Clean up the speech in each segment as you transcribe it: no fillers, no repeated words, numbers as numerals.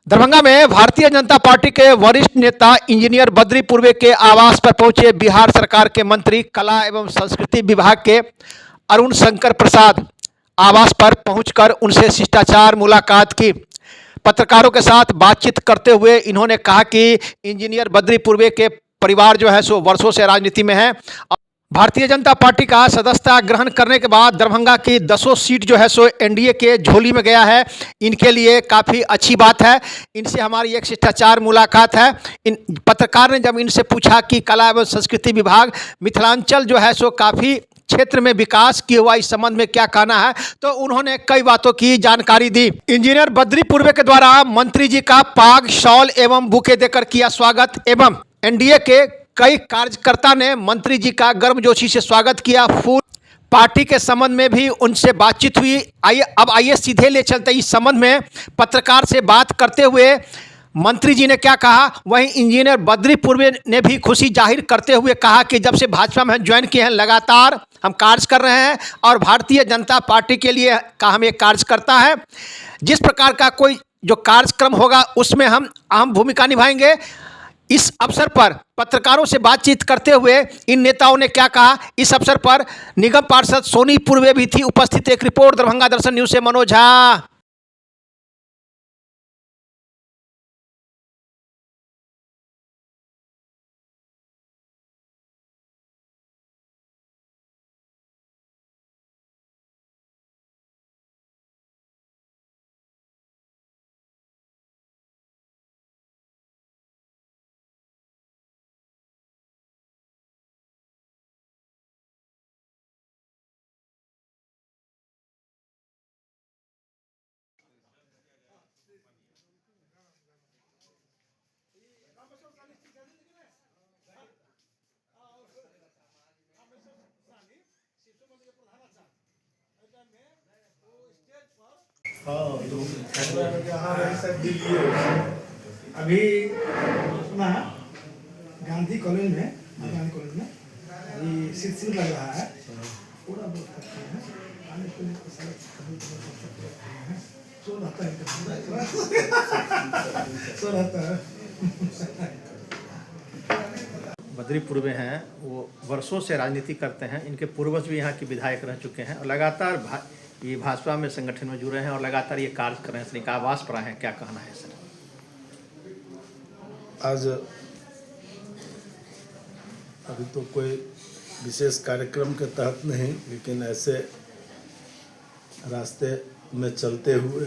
दरभंगा में भारतीय जनता पार्टी के वरिष्ठ नेता इंजीनियर बद्री पूर्वे के आवास पर पहुंचे बिहार सरकार के मंत्री कला एवं संस्कृति विभाग के अरुण शंकर प्रसाद। आवास पर पहुंचकर उनसे शिष्टाचार मुलाकात की। पत्रकारों के साथ बातचीत करते हुए इन्होंने कहा कि इंजीनियर बद्री पूर्वे के परिवार जो है सो वर्षों से राजनीति में है। भारतीय जनता पार्टी का सदस्यता ग्रहण करने के बाद दरभंगा की 10 सीट जो है सो एनडीए के झोली में गया है। इनके लिए काफ़ी अच्छी बात है। इनसे हमारी एक शिष्टाचार मुलाकात है। इन पत्रकार ने जब इनसे पूछा कि कला एवं संस्कृति विभाग मिथिलांचल जो है सो काफ़ी क्षेत्र में विकास किया हुआ, इस संबंध में क्या कहना है, तो उन्होंने कई बातों की जानकारी दी। इंजीनियर बद्री पूर्वे के द्वारा मंत्री जी का पाग, शॉल एवं बुके देकर किया स्वागत एवं एनडीए के कई कार्यकर्ता ने मंत्री जी का गर्मजोशी से स्वागत किया। फूल पार्टी के संबंध में भी उनसे बातचीत हुई। आइए सीधे ले चलते इस संबंध में। पत्रकार से बात करते हुए मंत्री जी ने क्या कहा, वहीं इंजीनियर बद्री पूर्वे ने भी खुशी जाहिर करते हुए कहा कि जब से भाजपा में ज्वाइन किए हैं लगातार हम कार्य कर रहे हैं और भारतीय जनता पार्टी के लिए का हम एक कार्यकर्ता है। जिस प्रकार का कोई जो कार्यक्रम होगा उसमें हम अहम भूमिका निभाएंगे। इस अवसर पर पत्रकारों से बातचीत करते हुए इन नेताओं ने क्या कहा, इस अवसर पर निगम पार्षद सोनी पूर्वे भी थी उपस्थित। एक रिपोर्ट दरभंगा दर्शन न्यूज से मनोज झा। अभी अपना गांधी कॉलेज में अभी शिक्षण लग रहा है। पूरा बहुत करते हैं, खाने पीने को सब करते हैं। सो रहता है। बद्री पूर्वे हैं, वो वर्षों से राजनीति करते हैं। इनके पूर्वज भी यहाँ के विधायक रह चुके हैं और लगातार ये भाजपा में संगठन में जुड़े हैं और लगातार ये कार्य कर रहे हैं। इनका आवास पर आए हैं, क्या कहना है सर? आज अभी तो कोई विशेष कार्यक्रम के तहत नहीं, लेकिन ऐसे रास्ते में चलते हुए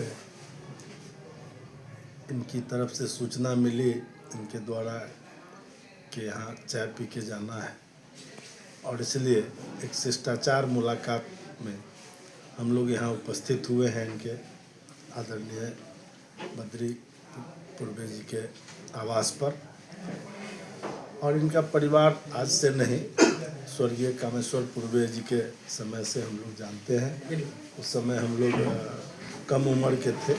इनकी तरफ से सूचना मिली इनके द्वारा कि यहाँ चाय पी के जाना है और इसलिए एक शिष्टाचार मुलाकात में हम लोग यहाँ उपस्थित हुए हैं इनके आदरणीय बद्री पूर्वे जी के आवास पर। और इनका परिवार आज से नहीं, स्वर्गीय कामेश्वर पूर्वे जी के समय से हम लोग जानते हैं। उस समय हम लोग कम उम्र के थे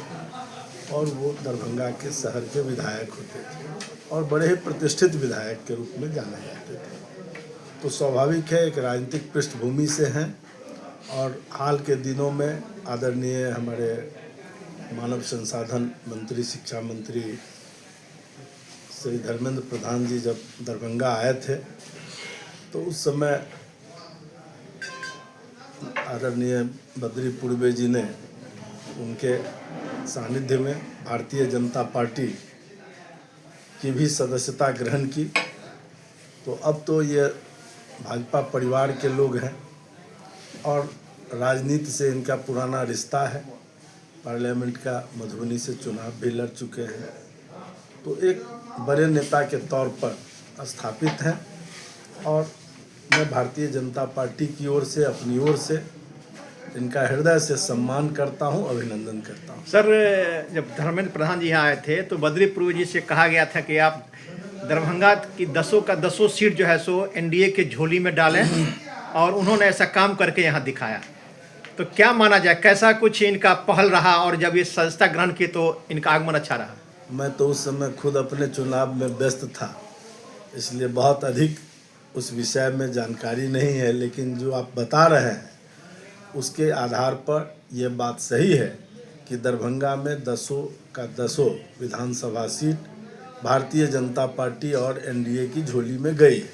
और वो दरभंगा के शहर के विधायक होते थे और बड़े ही प्रतिष्ठित विधायक के रूप में जाने जाते थे। तो स्वाभाविक है, एक राजनीतिक पृष्ठभूमि से हैं और हाल के दिनों में आदरणीय हमारे मानव संसाधन मंत्री, शिक्षा मंत्री श्री धर्मेंद्र प्रधान जी जब दरभंगा आए थे तो उस समय आदरणीय बद्री पूर्वे जी ने उनके सानिध्य में भारतीय जनता पार्टी की भी सदस्यता ग्रहण की। तो अब तो ये भाजपा परिवार के लोग हैं और राजनीति से इनका पुराना रिश्ता है। पार्लियामेंट का मधुबनी से चुनाव भी लड़ चुके हैं, तो एक बड़े नेता के तौर पर स्थापित हैं और मैं भारतीय जनता पार्टी की ओर से, अपनी ओर से इनका हृदय से सम्मान करता हूं, अभिनंदन करता हूं। सर, जब धर्मेंद्र प्रधान जी यहाँ आए थे तो बद्री पूर्वे जी से कहा गया था कि आप दरभंगा की 10 सीट जो है सो एनडीए के झोली में डालें और उन्होंने ऐसा काम करके यहाँ दिखाया। तो क्या माना जाए, कैसा कुछ इनका पहल रहा और जब ये सदस्यता ग्रहण की तो इनका आगमन अच्छा रहा? मैं तो उस समय खुद अपने चुनाव में व्यस्त था, इसलिए बहुत अधिक उस विषय में जानकारी नहीं है, लेकिन जो आप बता रहे हैं उसके आधार पर यह बात सही है कि दरभंगा में 10 का 10 विधानसभा सीट भारतीय जनता पार्टी और एनडीए की झोली में गई है।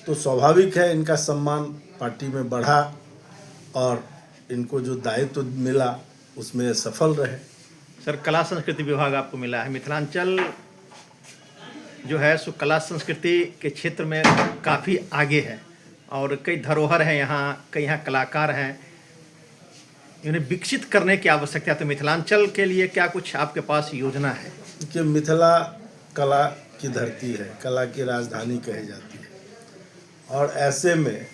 तो स्वाभाविक है इनका सम्मान पार्टी में बढ़ा और इनको जो दायित्व मिला उसमें सफल रहे। सर, कला संस्कृति विभाग आपको मिला है। मिथिलांचल जो है सो कला संस्कृति के क्षेत्र में काफ़ी आगे है और कई धरोहर हैं यहाँ, कई यहाँ कलाकार हैं, इन्हें विकसित करने की आवश्यकता है। तो मिथिलांचल के लिए क्या कुछ आपके पास योजना है? कि मिथिला कला की धरती है, कला की राजधानी कही जाती है और ऐसे में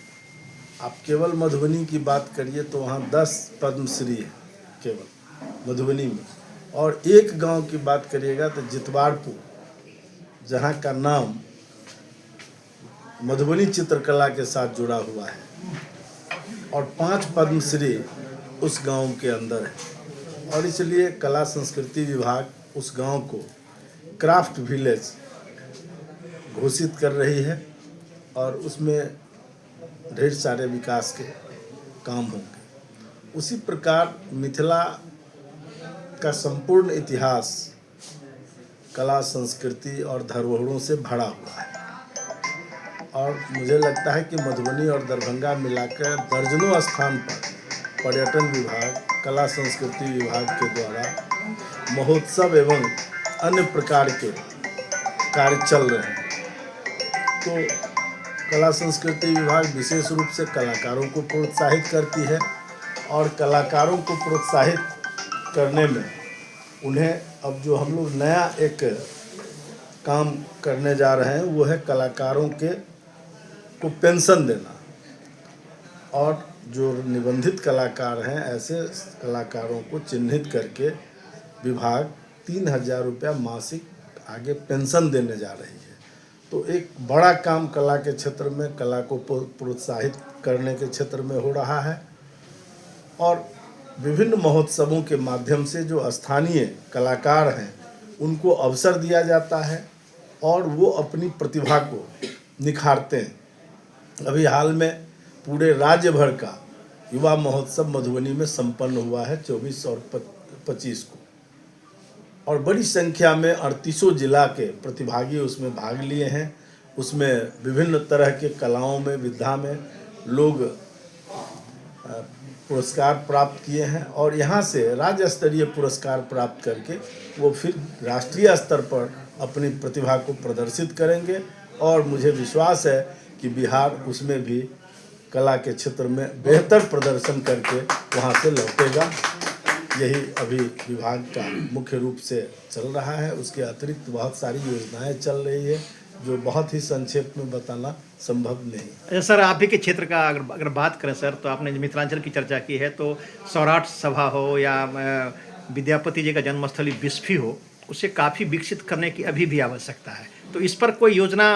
आप केवल मधुबनी की बात करिए तो वहाँ 10 पद्मश्री है केवल मधुबनी में, और एक गांव की बात करिएगा तो जितवारपुर, जहाँ का नाम मधुबनी चित्रकला के साथ जुड़ा हुआ है और 5 पद्मश्री उस गांव के अंदर है। और इसलिए कला संस्कृति विभाग उस गांव को क्राफ्ट विलेज घोषित कर रही है और उसमें ढेर सारे विकास के काम होंगे। उसी प्रकार मिथिला का संपूर्ण इतिहास कला संस्कृति और धरोहरों से भरा हुआ है और मुझे लगता है कि मधुबनी और दरभंगा मिलाकर दर्जनों स्थान पर पर्यटन विभाग, कला संस्कृति विभाग के द्वारा महोत्सव एवं अन्य प्रकार के कार्य चल रहे हैं। तो कला संस्कृति विभाग विशेष रूप से कलाकारों को प्रोत्साहित करती है और कलाकारों को प्रोत्साहित करने में उन्हें अब जो हम लोग नया एक काम करने जा रहे हैं वो है कलाकारों को पेंशन देना, और जो निबंधित कलाकार हैं ऐसे कलाकारों को चिन्हित करके विभाग 3,000 रुपया मासिक आगे पेंशन देने जा रही है। तो एक बड़ा काम कला के क्षेत्र में, कला को प्रोत्साहित करने के क्षेत्र में हो रहा है और विभिन्न महोत्सवों के माध्यम से जो स्थानीय कलाकार हैं उनको अवसर दिया जाता है और वो अपनी प्रतिभा को निखारते हैं। अभी हाल में पूरे राज्य भर का युवा महोत्सव मधुबनी में संपन्न हुआ है 24 और 25 को, और बड़ी संख्या में 38 जिला के प्रतिभागी उसमें भाग लिए हैं। उसमें विभिन्न तरह के कलाओं में, विधा में लोग पुरस्कार प्राप्त किए हैं और यहाँ से राज्य स्तरीय पुरस्कार प्राप्त करके वो फिर राष्ट्रीय स्तर पर अपनी प्रतिभा को प्रदर्शित करेंगे और मुझे विश्वास है कि बिहार उसमें भी कला के क्षेत्र में बेहतर प्रदर्शन करके वहाँ से लौटेगा। यही अभी विभाग का मुख्य रूप से चल रहा है। उसके अतिरिक्त बहुत सारी योजनाएं चल रही है जो बहुत ही संक्षेप में बताना संभव नहीं। अच्छा सर, आप ही के क्षेत्र का अगर बात करें सर, तो आपने मिथिलांचल की चर्चा की है, तो सौराठ सभा हो या विद्यापति जी का जन्मस्थली बिस्फी हो, उसे काफ़ी विकसित करने की अभी भी आवश्यकता है। तो इस पर कोई योजना?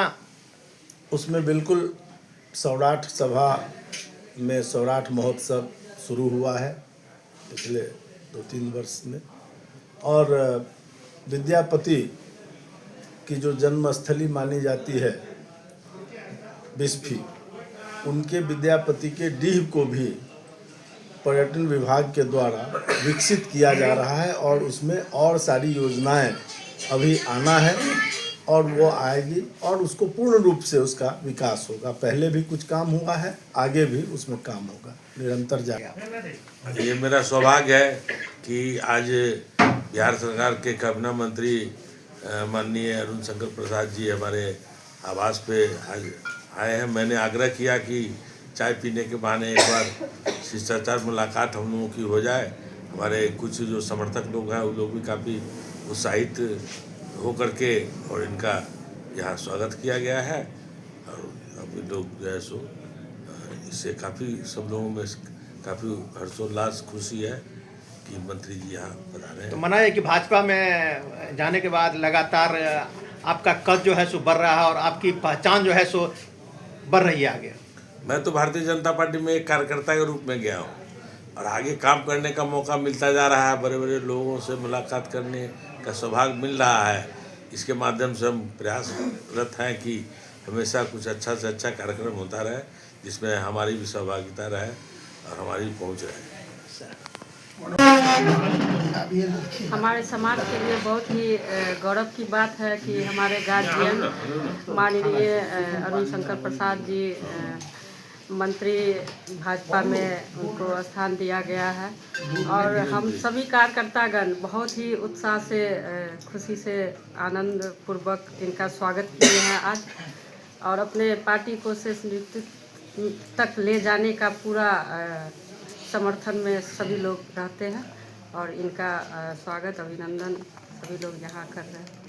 उसमें बिल्कुल सौराठ सभा में सौराठ महोत्सव शुरू हुआ है पिछले 2-3 वर्ष में, और विद्यापति की जो जन्मस्थली मानी जाती है बिस्फी, उनके विद्यापति के डीह को भी पर्यटन विभाग के द्वारा विकसित किया जा रहा है और उसमें और सारी योजनाएं अभी आना है और वो आएगी और उसको पूर्ण रूप से उसका विकास होगा। पहले भी कुछ काम हुआ है, आगे भी उसमें काम होगा, निरंतर जाएगा। ये मेरा सौभाग्य है कि आज बिहार सरकार के कैबिनेट मंत्री माननीय अरुण शंकर प्रसाद जी हमारे आवास पे आज आए हैं। मैंने आग्रह किया कि चाय पीने के बहाने एक बार शिष्टाचार मुलाकात हम लोगों की हो जाए। हमारे कुछ जो समर्थक लोग हैं वो लोग भी काफ़ी उत्साहित हो करके और इनका यहाँ स्वागत किया गया है और अभी लोग जो है सो इससे काफ़ी सब लोगों में काफ़ी हर्षोल्लास खुशी है कि मंत्री जी यहाँ पधारे हैं। तो मना है कि भाजपा में जाने के बाद लगातार आपका कद जो है सो बढ़ रहा है और आपकी पहचान जो है सो बढ़ रही है आगे। मैं तो भारतीय जनता पार्टी में एक कार्यकर्ता के रूप में गया हूँ और आगे काम करने का मौका मिलता जा रहा है। बड़े बड़े लोगों से मुलाकात करने का सौभाग्य मिल रहा है। इसके माध्यम से हम प्रयासरत हैं कि हमेशा कुछ अच्छा से अच्छा कार्यक्रम होता रहे जिसमें हमारी भी सहभागिता रहे और हमारी पहुँच रहे। हमारे समाज के लिए बहुत ही गौरव की बात है कि हमारे गार्जियन माननीय अरुण शंकर प्रसाद जी मंत्री भाजपा में उनको स्थान दिया गया है और हम सभी कार्यकर्तागण बहुत ही उत्साह से खुशी से आनंद पूर्वक इनका स्वागत किए हैं आज और अपने पार्टी को से नेतृत्व तक ले जाने का पूरा समर्थन में सभी लोग रहते हैं और इनका स्वागत अभिनंदन सभी लोग यहाँ कर रहे हैं।